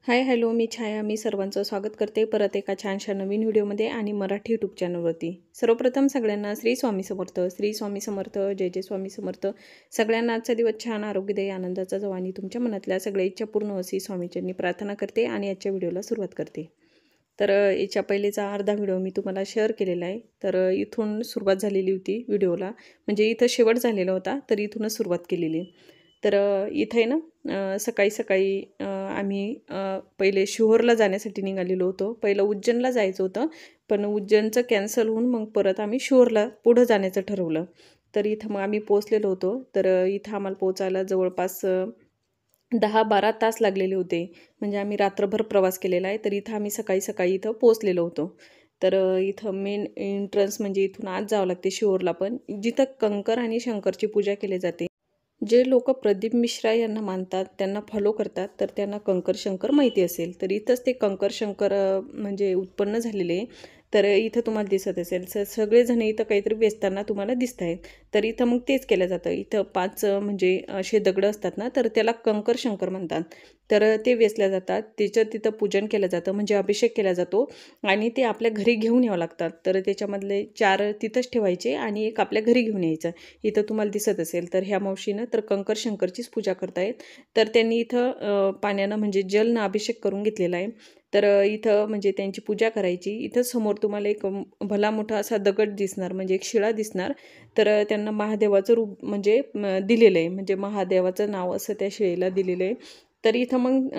Hi hello मी छाया मी सर्वांचं स्वागत करते परत एका छानशा नवीन व्हिडिओमध्ये आणि मराठी यूट्यूब चॅनलवरती। सर्वप्रथम सगळ्यांना श्री स्वामी समर्थ जय जय स्वामी समर्थ। सगळ्यांना आजचा दिवस छान आरोग्यदायी आनंदाचा जावो आणि तुमच्या मनातल्या सगळ्या इच्छा पूर्ण अशी स्वामीचरणी प्रार्थना करते आणि आजच्या व्हिडिओला सुरुवात करते। तर याच्या पहिलेचा अर्धा व्हिडिओ मी तुम्हाला शेअर केलेला आहे। तर इथून सुरुवात झालेली होती व्हिडिओला, म्हणजे इथं शेवट झालेला होता तर इथूनच सुरुवात केलेली। तर इथे ना सकाळी सकाळी आम्ही पहिले शिहोरला जाण्यासाठी निघालेलो होतो। पहिलं उज्जैनला जायचं होतं, पण उज्जैनचं कॅन्सल होऊन मग परत आम्ही शिहोरला पुढं जाण्याचं ठरवलं। तर इथं मग आम्ही पोहोचलेलो होतो। तर इथं आम्हाला पोहोचायला जवळपास 10-12 तास लागलेले होते, म्हणजे आम्ही रात्रभर प्रवास केलेला आहे। तर इथं आम्ही सकाळी सकाळी इथं पोहोचलेलो होतो। तर इथं मेन एंट्रन्स म्हणजे इथून आत जावं लागते शिहोरला, पण जिथं कंकर आणि शंकरची पूजा केली जाते। जे लोक प्रदीप मिश्रा यांना मानतात, त्यांना फॉलो करतात, तर त्यांना कंकर शंकर माहिती असेल। तर इथंच ते कंकर शंकर म्हणजे उत्पन्न झालेले। तर इथं तुम्हाला दिसत असेल सगळेजण इथं काहीतरी वेचताना तुम्हाला दिसत आहेत। तर इथं मग तेच केलं जातं। इथं 5 म्हणजे असे दगड असतात ना, तर त्याला कंकर शंकर म्हणतात। तर ते वेचल्या जातात, त्याचं तिथं पूजन केलं जातं, म्हणजे अभिषेक केला जातो आणि ते आपल्या घरी घेऊन यावं लागतात। तर त्याच्यामधले 4 तिथंच ठेवायचे आणि एक आपल्या घरी घेऊन यायचं। इथं तुम्हाला दिसत असेल तर ह्या मावशीनं तर कंकर शंकरचीच पूजा करतायत। तर त्यांनी इथं पाण्यानं म्हणजे जलनं अभिषेक करून घेतलेला आहे। तर इथं म्हणजे त्यांची पूजा करायची। इथं समोर तुम्हाला एक भला मोठा असा दगड दिसणार, म्हणजे एक शिळा दिसणार। तर त्यांना महादेवाचं रूप म्हणजे दिलेलं आहे, म्हणजे महादेवाचं नाव असं त्या शिळेला दिलेलं आहे। तर इथं मग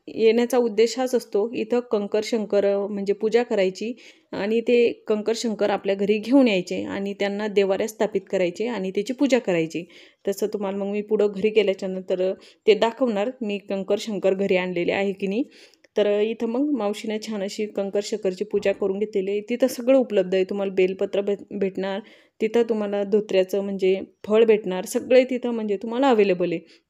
येण्याचा उद्देश हाच असतो, इथं कंकर शंकर म्हणजे पूजा करायची आणि ते कंकर शंकर आपल्या घरी घेऊन यायचे आणि त्यांना देवाऱ्यात स्थापित करायचे आणि त्याची पूजा करायची। तसं तुम्हाला मग मी पुढं घरी गेल्याच्यानंतर ते दाखवणार मी कंकर शंकर घरी आणलेले आहे की नाही। तर इथं मग मावशीने छान अशी कंकर शंकरची पूजा करून घेतलेली आहे। तिथं सगळं उपलब्ध आहे, तुम्हाला बेलपत्र भेटणार, तिथं तुम्हाला धोत्र्याचं म्हणजे फळ भेटणार, सगळे तिथं म्हणजे तुम्हाला अवेलेबल आहे।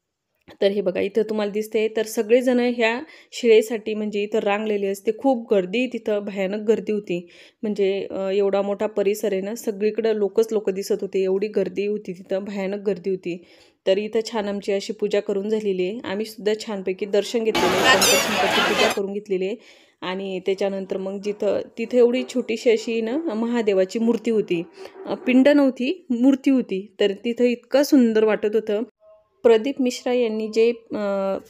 तर हे बघा इथं तुम्हाला दिसते, तर सगळेजण ह्या शिळेसाठी म्हणजे इथं रांगलेले असते। खूप गर्दी, तिथं भयानक गर्दी होती, म्हणजे एवढा मोठा परिसर आहे ना, सगळीकडे लोक दिसत होते, एवढी गर्दी होती तिथं, भयानक गर्दी होती। तर इथं छान आमची अशी पूजा करून झालेली आहे। आम्ही सुद्धा छानपैकी दर्शन घेतलेलं आहे, कंकर शंकरची पूजा करून घेतलेली आहे। आणि त्याच्यानंतर मग तिथं एवढी छोटीशी अशी ना महादेवाची मूर्ती होती, पिंड नव्हती, मूर्ती होती। तर तिथं इतकं सुंदर वाटत होतं। प्रदीप मिश्रा यांनी जे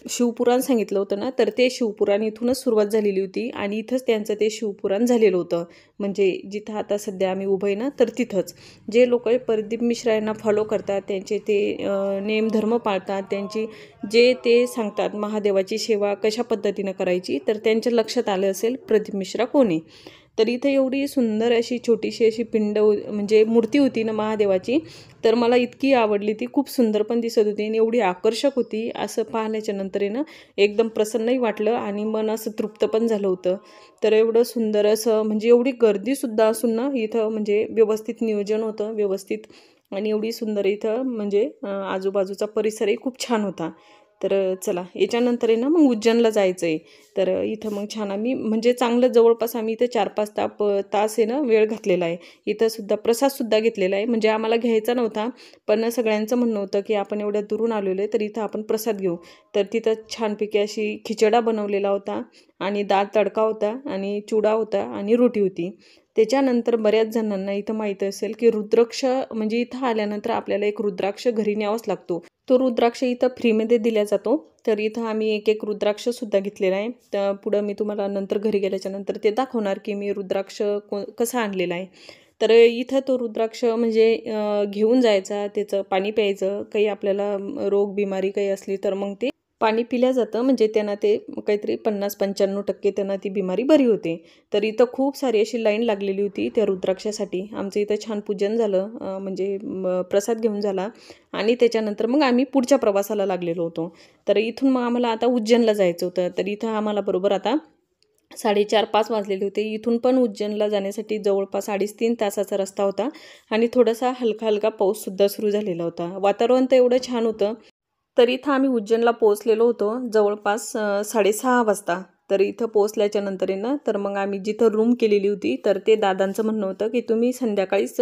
शिवपुराण सांगितलं होतं ना, तर ते शिवपुराण इथूनच सुरुवात झालेली होती आणि इथंच त्यांचं ते शिवपुराण झालेलं होतं, म्हणजे जिथं आता सध्या आम्ही उभं आहे ना, तर तिथंच जे लोक प्रदीप मिश्रा यांना फॉलो करतात, त्यांचे ते नेमधर्म पाळतात, त्यांची जे ते सांगतात महादेवाची सेवा कशा पद्धतीनं करायची, तर त्यांच्या लक्षात आलं असेल प्रदीप मिश्रा कोण आहे। तर इथं एवढी सुंदर अशी छोटीशी अशी पिंड म्हणजे मूर्ती होती ना महादेवाची, तर मला इतकी आवडली ती, खूप सुंदर पण दिसत होती आणि एवढी आकर्षक होती। असं पाहिल्याच्या नंतर आहे ना एकदम प्रसन्नही वाटलं आणि मन असं तृप्त पण झालं होतं। तर एवढं सुंदर असं म्हणजे एवढी गर्दीसुद्धा असून ना इथं म्हणजे व्यवस्थित नियोजन होतं, व्यवस्थित, आणि एवढी सुंदर इथं म्हणजे आजूबाजूचा परिसरही खूप छान होता। तर चला याच्यानंतर आहे ना मग उज्जैनला जायचं आहे। तर इथं मग छान आम्ही म्हणजे चांगलं जवळपास आम्ही इथं 4-5 तास आहे ना वेळ घातलेला आहे। इथं सुद्धा प्रसादसुद्धा घेतलेला आहे, म्हणजे आम्हाला घ्यायचा नव्हता, पण सगळ्यांचं म्हणणं होतं की आपण एवढ्या दुरून आलेलो आहे तर इथं आपण प्रसाद घेऊ। तर तिथं छानपैकी अशी खिचडा बनवलेला होता आणि डाळ तडका होता आणि चुडा होता आणि रोटी होती। त्याच्यानंतर बऱ्याच जणांना इथं माहीत असेल की रुद्राक्ष म्हणजे इथं आल्यानंतर आपल्याला एक रुद्राक्ष घरी न्यावाच लागतो। तो रुद्राक्ष इथं फ्रीमध्ये दिला जातो। तर इथं आम्ही एक रुद्राक्षसुद्धा घेतलेला आहे। तर पुढं मी तुम्हाला नंतर घरी गेल्याच्यानंतर ते दाखवणार की मी रुद्राक्ष कसा आणलेला आहे। तर इथं तो रुद्राक्ष म्हणजे घेऊन जायचा, त्याचं पाणी प्यायचं, काही आपल्याला रोग बिमारी काही असली तर मग ते पाणी पिलं जातं, म्हणजे त्यांना ते काहीतरी 50-95% त्यांना ती बिमारी बरी होते। तर इथं खूप सारी अशी लाईन लागलेली होती त्या रुद्राक्षासाठी। आमचं इथं छान पूजन झालं, म्हणजे प्रसाद घेऊन झाला आणि त्याच्यानंतर मग आम्ही पुढच्या प्रवासाला लागलेलो होतो। तर इथून मग आम्हाला आता उज्जैनला जायचं होतं। तर इथं आम्हाला बरोबर आता 4:30-5 वाजलेले होते। इथून पण उज्जैनला जाण्यासाठी जवळपास 2.5-3 तासाचा रस्ता होता आणि थोडासा हलका पाऊससुद्धा सुरू झालेला होता। वातावरण तर एवढं छान होतं। तर इथं आम्ही उज्जैनला पोहोचलेलो होतो जवळपास 6:30 वाजता। तर इथं पोहोचल्याच्या नंतर आहे ना, तर मग आम्ही जिथं रूम केलेली होती तर ते दादांचं म्हणणं होतं की तुम्ही संध्याकाळीच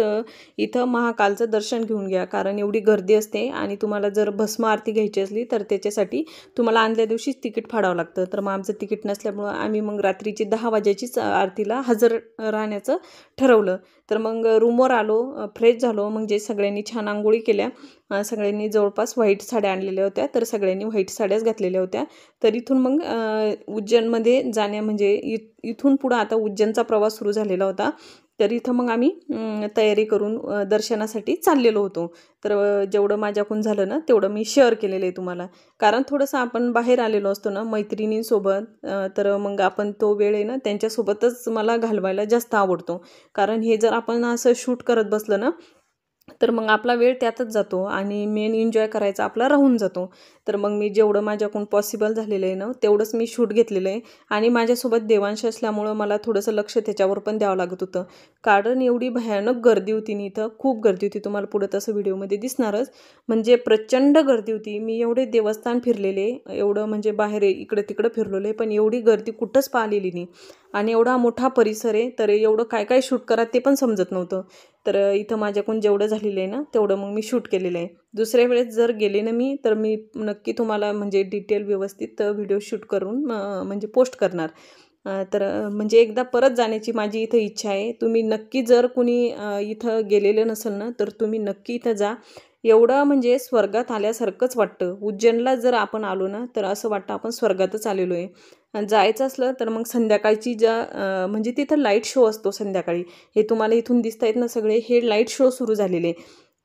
इथं महाकालचं दर्शन घेऊन घ्या, कारण एवढी गर्दी असते आणि तुम्हाला जर भस्म आरती घ्यायची असली तर त्याच्यासाठी तुम्हाला आदल्या दिवशीच तिकीट फाडावं लागतं. तर मग आमचं तिकीट नसल्यामुळं आम्ही मग रात्रीची 10 वाजेचीच आरतीला हजर राहण्याचं ठरवलं. तर मग रूमवर आलो, फ्रेश झालो, म्हणजे सगळ्यांनी छान आंघोळी केल्या. सगळ्यांनी जवळपास व्हाईट साड्या आणलेल्या होत्या, तर सगळ्यांनी व्हाईट साड्याच घातलेल्या होत्या. तर इथून मग उज्जैनमध्ये म्हणजे इथून पुढं आता उज्जैनचा प्रवास सुरू झालेला होता. तर इथं मग आम्ही तयारी करून दर्शनासाठी चाललेलो होतो. तर जेवढं माझ्याकडून झालं ना तेवढं मी शेअर केलेलं आहे तुम्हाला. कारण थोडंसं आपण बाहेर आलेलो असतो ना मैत्रिणींसोबत, तर मग आपण तो वेळ आहे ना त्यांच्यासोबतच मला घालवायला जास्त आवडतो. कारण हे जर आपण असं शूट करत बसलं ना तर मग आपला वेळ त्यातच जातो आणि मेन एन्जॉय करायचा आपला राहून जातो. तर मग मी जेवढं माझ्याकडून पॉसिबल झालेलं आहे ना तेवढंच मी शूट घेतलेलं आहे. आणि माझ्यासोबत देवांश असल्यामुळं मला थोडंसं लक्ष त्याच्यावर पण द्यावं लागत होतं, कारण एवढी भयानक गर्दी होती आणि इथं खूप गर्दी होती. तुम्हाला पुढं तसं व्हिडिओमध्ये दिसणारच, म्हणजे प्रचंड गर्दी होती. मी एवढे देवस्थान फिरलेले, एवढं म्हणजे बाहेर इकडं तिकडं फिरलेले, पण एवढी गर्दी कुठंच पाहिलेली नाही. आणि एवढा मोठा परिसर आहे, तर एवढं काय काय शूट करा ते पण समजत नव्हतं. तर इथं माझ्याकडून जेवढं झालेलं आहे ना तेवढं मग मी शूट केलेलं आहे. दुसऱ्या वेळेस जर गेले ना मी, तर मी नक्की तुम्हाला म्हणजे डिटेल व्यवस्थित व्हिडिओ शूट करून म्हणजे पोस्ट करणार. तर म्हणजे एकदा परत जाण्याची माझी इथं इच्छा आहे. तुम्ही नक्की जर कुणी इथं गेलेलं नसेल ना तर तुम्ही नक्की इथं जा. एवढं म्हणजे स्वर्गात आल्यासारखंच वाटतं. उज्जैनला जर आपण आलो ना तर असं वाटतं आपण स्वर्गातच आलेलो आहे. जायचं असलं तर मग संध्याकाळची म्हणजे तिथं लाईट शो असतो संध्याकाळी. हे तुम्हाला इथून दिसत आहेत ना सगळे, हे लाईट शो सुरू झालेले.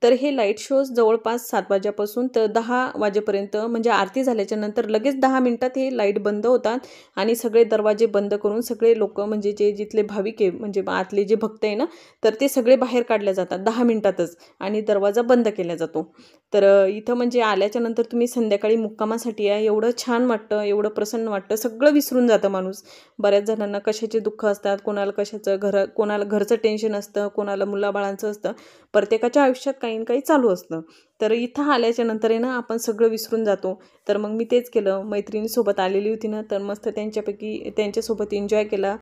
तर हे लाईट शोज जवळपास 7 वाजेपासून तर 10 वाजेपर्यंत, म्हणजे आरती झाल्याच्या नंतर लगेच 10 मिनिटात हे लाईट बंद होतात आणि सगळे दरवाजे बंद करून सगळे लोक, म्हणजे जे जिथले भाविक आहे, म्हणजे आतले जे भक्त आहे ना, तर ते सगळे बाहेर काढले जातात 10 मिनिटातच आणि दरवाजा बंद केला जातो. तर इथं म्हणजे आल्याच्या नंतर तुम्ही संध्याकाळी मुक्कामासाठी या, एवढं छान वाटतं, एवढं प्रसन्न वाटतं, सगळं विसरून जातं माणूस. बऱ्याच जणांना कशाचे दुःख असतात, कोणाला कशाचं कोणाला घरचं टेन्शन असतं, कोणाला मुलाबाळांचं असतं, प्रत्येकाच्या आयुष्यात काही ना काही चालू असतं. तर इथं आल्याच्या नंतर आहे ना आपण सगळं विसरून जातो. तर मग मी तेच केलं. मैत्रिणीसोबत आलेली होती ना, तर मस्त त्यांच्यासोबत एन्जॉय केला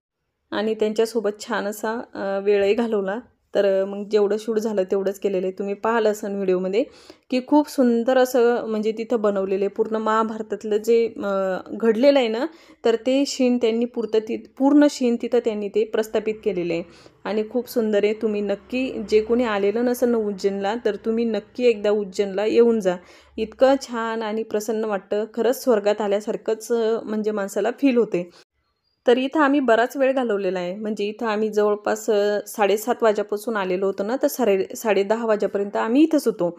आणि त्यांच्यासोबत छान असा वेळही घालवला. तर मग जेवढं शूट झालं तेवढंच केलेलं आहे. तुम्ही पाहिलं असेल व्हिडिओमध्ये की खूप सुंदर असं म्हणजे तिथं बनवलेलं आहे. पूर्ण महाभारतातलं जे घडलेलं आहे ना, तर ते शीन त्यांनी पूर्ण शीन तिथं त्यांनी ते प्रस्थापित केलेलं आहे आणि खूप सुंदर आहे. तुम्ही नक्की, जे कोणी आलेलं नसेल ना उज्जैनला, तर तुम्ही नक्की एकदा उज्जैनला येऊन जा. इतकं छान आणि प्रसन्न वाटतं. खरंच स्वर्गात आल्यासारखंच म्हणजे माणसाला फील होते. तर इथं आम्ही बराच वेळ घालवलेला आहे. म्हणजे इथं आम्ही जवळपास 7:30 वाजेपासून आलेलो होतो ना, तर 10:30 वाजेपर्यंत आम्ही इथंच होतो.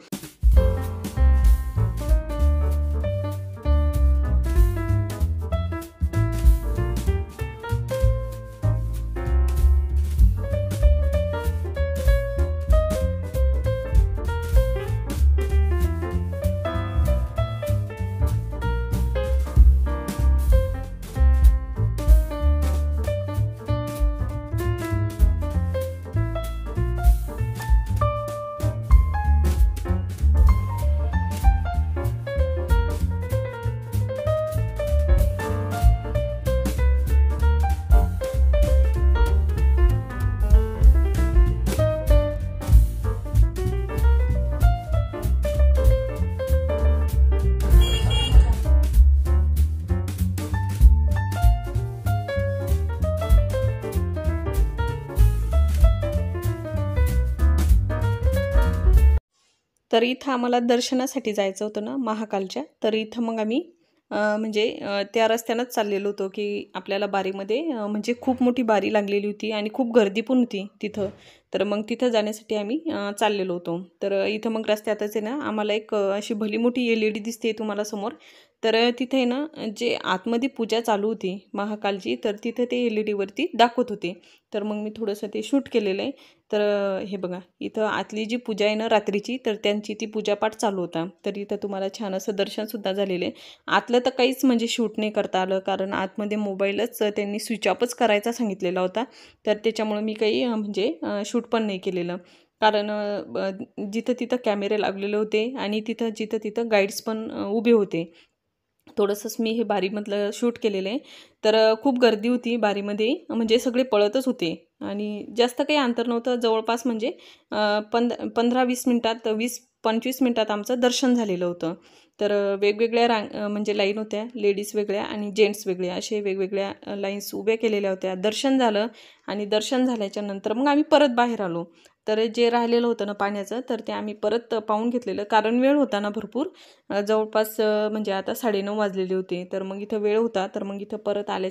तर इथं आम्हाला दर्शनासाठी जायचं होतं ना महाकालच्या, तर इथं मग आम्ही म्हणजे त्या रस्त्यानंच चाललेलो होतो की आपल्याला बारीमध्ये म्हणजे खूप मोठी बारी लागलेली होती आणि खूप गर्दी पण होती तिथं. तर मग तिथं जाण्यासाठी आम्ही चाललेलो होतो. तर इथं मग रस्त्यातच आहे ना आम्हाला एक अशी भली मोठी LED दिसते तुम्हाला समोर. तर तिथे ना जे आतमध्ये पूजा चालू होती महाकालची, तर तिथे ते LED वरती दाखवत होते. तर मग मी थोडंसं ते शूट केलेलं आहे. तर हे बघा, इथं आतली जी पूजा आहे ना रात्रीची, तर त्यांची ती पूजापाठ चालू होता. तर इथं तुम्हाला छान असं दर्शनसुद्धा झालेलं आहे. आतलं तर काहीच म्हणजे शूट नाही करता आलं, कारण आतमध्ये मोबाईलच त्यांनी स्विच ऑफच करायचा सांगितलेला होता. तर त्याच्यामुळे मी काही म्हणजे शूट पण नाही केलेलं. कारण जिथं तिथं कॅमेरे लागलेले होते आणि जिथं तिथं गाईड्स पण उभे होते. थोडंसंच मी हे बारीमधलं शूट केलेलं आहे. तर खूप गर्दी होती बारीमध्ये, म्हणजे सगळे पळतच होते आणि जास्त काही अंतर नव्हतं. जवळपास म्हणजे 15-20 मिनटात 20-25 मिनटात आमचं दर्शन झालेलं होतं. तर वेगवेगळ्या म्हणजे लाईन होत्या, लेडीज वेगळ्या आणि जेंट्स वेगळ्या, असे वेगवेगळ्या लाईन्स उभ्या केलेल्या होत्या. दर्शन झालं आणि दर्शन झाल्याच्या नंतर मग आम्ही परत बाहेर आलो. तर जे राहिलेलं होतं ना पाण्याचं, तर ते आम्ही परत पाहून घेतलेलं, कारण वेळ होता ना भरपूर. जवळपास म्हणजे आता 9:30 वाजलेले होते. तर मग इथं वेळ होता, तर मग इथं परत आले.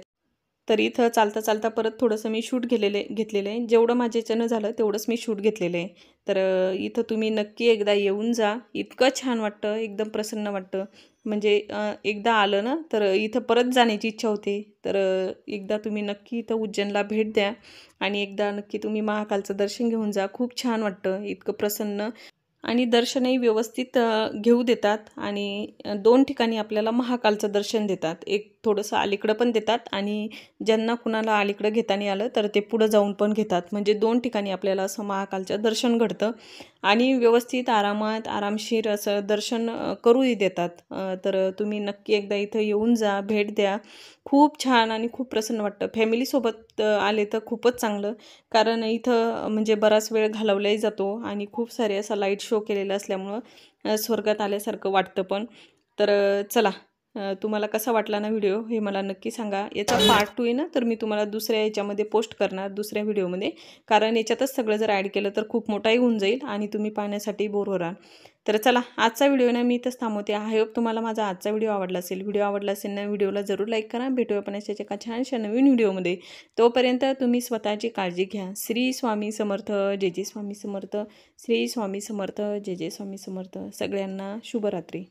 तर इथं चालता चालता परत थोडंसं मी शूट घेतलेलं आहे. जेवढं माझ्याच्यानं झालं तेवढंच मी शूट घेतलेलं आहे. तर इथं तुम्ही नक्की एकदा येऊन जा. इतकं छान वाटतं, एकदम प्रसन्न वाटतं. म्हणजे एकदा आलं ना तर इथं परत जाण्याची इच्छा होते. तर एकदा तुम्ही नक्की इथं उज्जैनला भेट द्या आणि एकदा नक्की तुम्ही महाकालचं दर्शन घेऊन जा. खूप छान वाटतं, इतकं प्रसन्न. आणि दर्शनही व्यवस्थित घेऊ देतात आणि 2 ठिकाणी आपल्याला महाकालचं दर्शन देतात. एक थोडंसं अलीकडं पण देतात आणि ज्यांना कुणाला अलीकडं घेता नाही आलं तर ते पुढं जाऊन पण घेतात. म्हणजे 2 ठिकाणी आपल्याला असं महाकालचं दर्शन घडतं आणि व्यवस्थित आरामात आरामशीर असं दर्शन करूही देतात. तर तुम्ही नक्की एकदा इथं येऊन जा, भेट द्या. खूप छान आणि खूप प्रसन्न वाटतं. फॅमिलीसोबत आले तर खूपच चांगलं, कारण इथं म्हणजे बराच वेळ घालवलाही जातो आणि खूप सारे असा लाईट शो केलेला असल्यामुळं स्वर्गात आल्यासारखं वाटतं पण. तर चला, तुम्हाला कसा वाटला ना व्हिडिओ हे मला नक्की सांगा. याचा पार्ट 2 आहे ना, तर मी तुम्हाला दुसऱ्या याच्यामध्ये पोस्ट करणार, दुसऱ्या व्हिडिओमध्ये. कारण याच्यातच सगळं जर ॲड केलं तर खूप मोठाही होऊन जाईल आणि तुम्ही पाहण्यासाठी बोर होणार. तर चला, आजचा व्हिडिओ ना मी इथंच थांबवते. आय होप तुम्हाला माझा आजचा व्हिडिओ आवडला असेल. व्हिडिओ आवडला असेल ना, व्हिडिओला जरूर लाईक करा. भेटूया पण अशाच एका छानशा नवीन व्हिडिओमध्ये. तोपर्यंत तुम्ही स्वतःची काळजी घ्या. श्री स्वामी समर्थ, जय जय स्वामी समर्थ. श्री स्वामी समर्थ, जय जय स्वामी समर्थ. सगळ्यांना शुभरात्री.